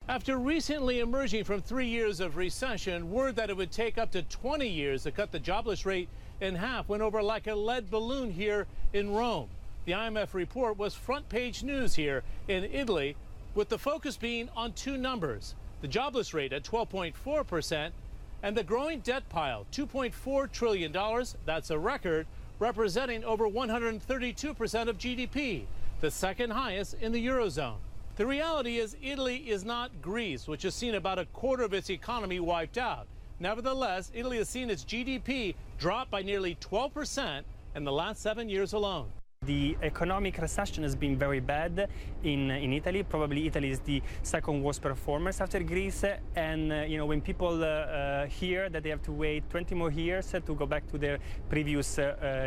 After recently emerging from 3 years of recession, word that it would take up to 20 years to cut the jobless rate in half went over like a lead balloon here in Rome. The IMF report was front page news here in Italy, with the focus being on two numbers: the jobless rate at 12.4% and the growing debt pile, $2.4 trillion. That's a record, representing over 132% of GDP, the second highest in the Eurozone. The reality is Italy is not Greece, which has seen about a quarter of its economy wiped out. Nevertheless, Italy has seen its GDP drop by nearly 12% in the last 7 years alone. The economic recession has been very bad in Italy. Probably Italy is the second worst performers after Greece. And when people hear that they have to wait 20 more years to go back to their previous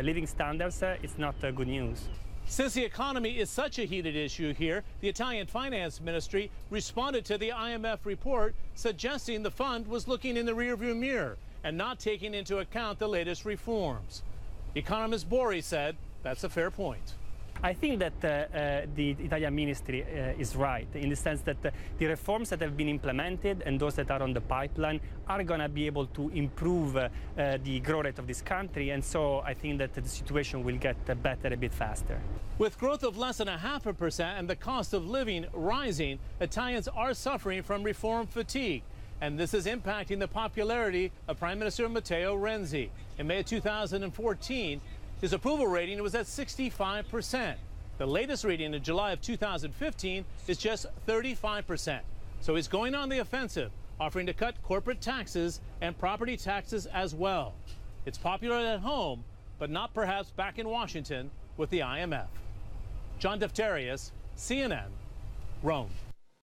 living standards, it's not good news. Since the economy is such a heated issue here, the Italian finance ministry responded to the IMF report, suggesting the fund was looking in the rearview mirror and not taking into account the latest reforms. Economist Bori said that's a fair point. I think that the Italian ministry is right in the sense that the reforms that have been implemented and those that are on the pipeline are going to be able to improve the growth rate of this country, and so I think that the situation will get better a bit faster. With growth of less than 0.5% and the cost of living rising, Italians are suffering from reform fatigue, and this is impacting the popularity of Prime Minister Matteo Renzi. In May of 2014, his approval rating was at 65%. The latest reading in July of 2015 is just 35%. So he's going on the offensive, offering to cut corporate taxes and property taxes as well. It's popular at home, but not perhaps back in Washington with the IMF. John Defterius, CNN, Rome.